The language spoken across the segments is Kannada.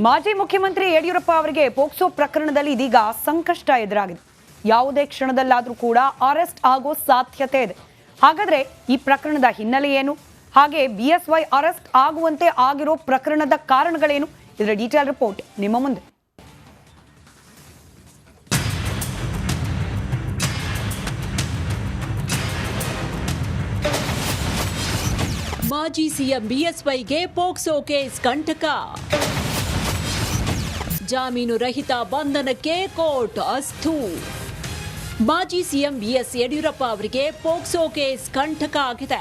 ಮಾಜಿ ಮುಖ್ಯಮಂತ್ರಿ ಯಡಿಯೂರಪ್ಪ ಅವರಿಗೆ ಪೋಕ್ಸೋ ಪ್ರಕರಣದಲ್ಲಿ ಇದೀಗ ಸಂಕಷ್ಟ ಎದುರಾಗಿದೆ. ಯಾವುದೇ ಕ್ಷಣದಲ್ಲಾದರೂ ಕೂಡ ಅರೆಸ್ಟ್ ಆಗೋ ಸಾಧ್ಯತೆ ಇದೆ. ಹಾಗಾದ್ರೆ ಈ ಪ್ರಕರಣದ ಹಿನ್ನೆಲೆ ಏನು? ಹಾಗೆ ಬಿಎಸ್ವೈ ಅರೆಸ್ಟ್ ಆಗುವಂತೆ ಆಗಿರೋ ಪ್ರಕರಣದ ಕಾರಣಗಳೇನು? ಇದರ ಡೀಟೇಲ್ ರಿಪೋರ್ಟ್ ನಿಮ್ಮ ಮುಂದೆ. ಮಾಜಿ ಸಿಎಂ ಬಿಎಸ್ವೈಗೆ ಪೋಕ್ಸೋ ಕೇಸ್ ಕಂಟಕ. ಜಾಮೀನು ರಹಿತ ಬಂಧನಕ್ಕೆ ಕೋರ್ಟ್ ಅಸ್ತು. ಮಾಜಿ ಸಿಎಂ ಬಿಎಸ್ ಯಡಿಯೂರಪ್ಪ ಅವರಿಗೆ ಪೋಕ್ಸೋ ಕೇಸ್ ಕಂಟಕ ಆಗಿದೆ.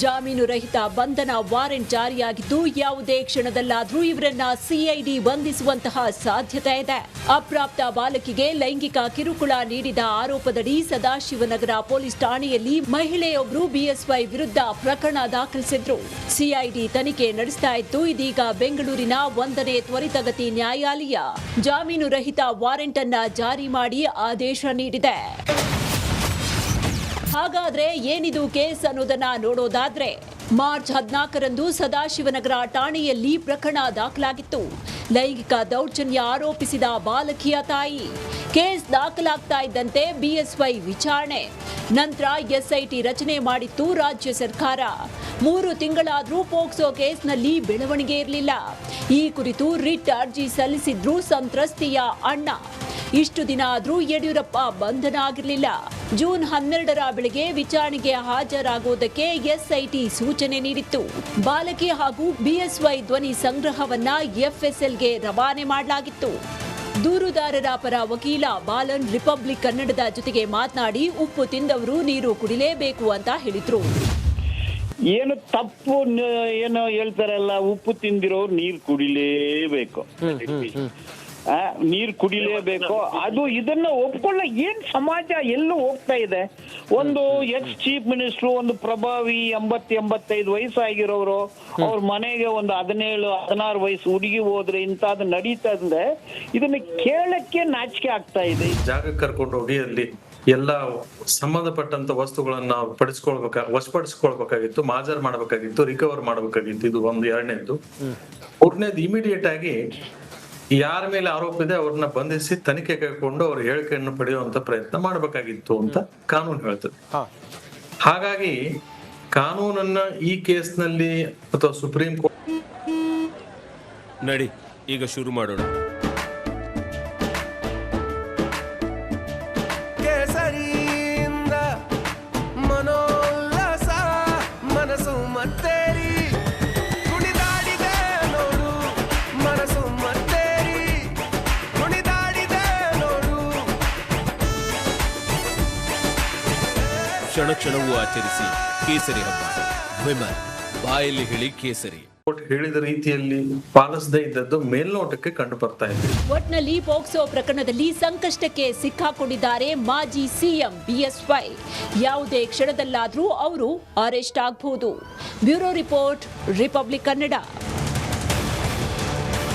ಜಾಮೀನು ರಹಿತ ಬಂಧನ ವಾರೆಂಟ್ ಜಾರಿಯಾಗಿದ್ದು ಯಾವುದೇ ಕ್ಷಣದಲ್ಲಾದರೂ ಇವರನ್ನ ಸಿಐಡಿ ಬಂಧಿಸುವಂತಹ ಸಾಧ್ಯತೆ ಇದೆ. ಅಪ್ರಾಪ್ತ ಬಾಲಕಿಗೆ ಲೈಂಗಿಕ ಕಿರುಕುಳ ನೀಡಿದ ಆರೋಪದಡಿ ಸದಾಶಿವನಗರ ಪೊಲೀಸ್ ಠಾಣೆಯಲ್ಲಿ ಮಹಿಳೆಯೊಬ್ಬರು ಬಿಎಸ್ವೈ ವಿರುದ್ಧ ಪ್ರಕರಣ ದಾಖಲಿಸಿದ್ರು. ಸಿಐಡಿ ತನಿಖೆ ನಡೆಸ್ತಾ ಇದ್ದು ಇದೀಗ ಬೆಂಗಳೂರಿನ 1ನೇ ತ್ವರಿತಗತಿ ನ್ಯಾಯಾಲಯ ಜಾಮೀನು ರಹಿತ ವಾರೆಂಟ್ ಅನ್ನ ಜಾರಿ ಮಾಡಿ ಆದೇಶ ನೀಡಿದೆ. ಹಾಗಾದ್ರೆ ಏನಿದು ಕೇಸ್ ಅನ್ನೋದನ್ನ ನೋಡೋದಾದ್ರೆ ಮಾರ್ಚ್ 14ರಂದು ಸದಾಶಿವನಗರ ಠಾಣೆಯಲ್ಲಿ ಪ್ರಕರಣ ದಾಖಲಾಗಿತ್ತು. ಲೈಂಗಿಕ ದೌರ್ಜನ್ಯ ಆರೋಪಿಸಿದ ಬಾಲಕಿಯ ತಾಯಿ. ಕೇಸ್ ದಾಖಲಾಗ್ತಾ ಇದ್ದಂತೆ ಬಿಎಸ್ವೈ ವಿಚಾರಣೆ. ನಂತರ ಎಸ್ಐಟಿ ರಚನೆ ಮಾಡಿತ್ತು ರಾಜ್ಯ ಸರ್ಕಾರ. 3 ತಿಂಗಳಾದ್ರೂ ಪೋಕ್ಸೋ ಕೇಸ್ನಲ್ಲಿ ಬೆಳವಣಿಗೆ ಇರಲಿಲ್ಲ. ಈ ಕುರಿತು ರಿಟ್ ಅರ್ಜಿ ಸಲ್ಲಿಸಿದ್ರು ಸಂತ್ರಸ್ತೆಯ ಅಣ್ಣ. ಇಷ್ಟು ದಿನ ಆದ್ರೂ ಯಡಿಯೂರಪ್ಪ ಬಂಧನ ಆಗಿರಲಿಲ್ಲ. ಜೂನ್ 12ರ ಬೆಳಗ್ಗೆ ವಿಚಾರಣೆಗೆ ಹಾಜರಾಗುವುದಕ್ಕೆ ಎಸ್ಐಟಿ ಸೂಚನೆ ನೀಡಿತ್ತು. ಬಾಲಕಿ ಹಾಗೂ ಬಿಎಸ್ವೈ ಧ್ವನಿ ಸಂಗ್ರಹವನ್ನ ಎಫ್ಎಸ್ಎಲ್ಗೆ ರವಾನೆ ಮಾಡಲಾಗಿತ್ತು. ದೂರುದಾರರ ಪರ ವಕೀಲ ಬಾಲನ್ ರಿಪಬ್ಲಿಕ್ ಕನ್ನಡದ ಜೊತೆಗೆ ಮಾತನಾಡಿ ಉಪ್ಪು ತಿಂದವರು ನೀರು ಕುಡಿಲೇಬೇಕು ಅಂತ ಹೇಳಿದ್ರು. ಏನು ತಪ್ಪು ಏನು ಹೇಳ್ತಾರಲ್ಲ, ಉಪ್ಪು ತಿಂದಿರೋರು ನೀರು ಕುಡಿಲೇಬೇಕು, ನೀರು ಕುಡಿಲೇಬೇಕು. ಅದು ಇದನ್ನ ಒಪ್ಕೊಳ್ಳ ಏನ್ ಸಮಾಜ ಎಲ್ಲೂ ಹೋಗ್ತಾ ಇದೆ. ಒಂದು ಎಕ್ಸ್ ಚೀಫ್ ಮಿನಿಸ್ಟರ್, ಒಂದು ಪ್ರಭಾವಿ 80-85 ವಯಸ್ಸಾಗಿರೋರು, ಅವ್ರ ಮನೆಗೆ ಒಂದು 17-16 ವಯಸ್ಸು ಹುಡುಗಿ ಹೋದ್ರೆ ಇಂಥದ್ದು ನಡೀತಾ ಇದೆ. ಇದನ್ನ ಕೇಳಕ್ಕೆ ನಾಚಿಕೆ ಆಗ್ತಾ ಇದೆ. ಜಾಗ ಕರ್ಕೊಂಡು ಹೋಗಿ ಅಲ್ಲಿ ಎಲ್ಲ ಸಂಬಂಧಪಟ್ಟಂತ ವಸ್ತುಗಳನ್ನ ವಶಪಡಿಸ್ಕೊಳ್ಬೇಕಾಗಿತ್ತು, ಮಾಜರ್ ಮಾಡಬೇಕಾಗಿತ್ತು, ರಿಕವರ್ ಮಾಡಬೇಕಾಗಿತ್ತು. ಇದು ಒಂದು. ಎರಡನೇದು, ಮೂರನೇದು, ಇಮಿಡಿಯೇಟ್ ಆಗಿ ಯಾರ ಮೇಲೆ ಆರೋಪ ಇದೆ ಅವ್ರನ್ನ ಬಂಧಿಸಿ ತನಿಖೆ ಕೈಕೊಂಡು ಅವ್ರ ಹೇಳಿಕೆಯನ್ನು ಪಡೆಯುವಂತ ಪ್ರಯತ್ನ ಮಾಡಬೇಕಾಗಿತ್ತು ಅಂತ ಕಾನೂನು ಹೇಳ್ತದೆ. ಹಾಗಾಗಿ ಕಾನೂನನ್ನ ಈ ಕೇಸ್ನಲ್ಲಿ ಅಥವಾ ಸುಪ್ರೀಂ ಕೋರ್ಟ್ ನಡಿ ಈಗ ಶುರು ಮಾಡೋಣ. ಮನೋಲ್ಲಾಸ ಮನಸ್ಸು ಮತ್ತೇರಿ ಕುಣಿದಾಡಿದೆ ನೋಡು, ಮನಸ್ಸು ಮತ್ತೇರಿ ಕುಣಿದಾಡಿದೆ ನೋಡು. ಕ್ಷಣ ಕ್ಷಣವೂ ಆಚರಿಸಿ ಕೇಸರಿ ಹಬ್ಬ. ವಿಮಲ್ ಬಾಯಲ್ಲಿ ಹೇಳಿ ಕೇಸರಿ. ಹೇಳಿದ ರೀತಿಯಲ್ಲಿ ಪಾಲಿಸದೇ ಇದ್ದದ್ದು ಮೇಲ್ನೋಟಕ್ಕೆ ಕಂಡು ಬರ್ತಾ ಇದೆ. ಒಟ್ನಲ್ಲಿ ಪೋಕ್ಸೋ ಪ್ರಕರಣದಲ್ಲಿ ಸಂಕಷ್ಟಕ್ಕೆ ಸಿಕ್ಕಾಕೊಂಡಿದ್ದಾರೆ ಮಾಜಿ ಸಿಎಂ ಬಿಎಸ್ವೈ. ಯಾವುದೇ ಕ್ಷಣದಲ್ಲಾದ್ರೂ ಅವರು ಅರೆಸ್ಟ್ ಆಗಬಹುದು. Bureau report, republic Kannada.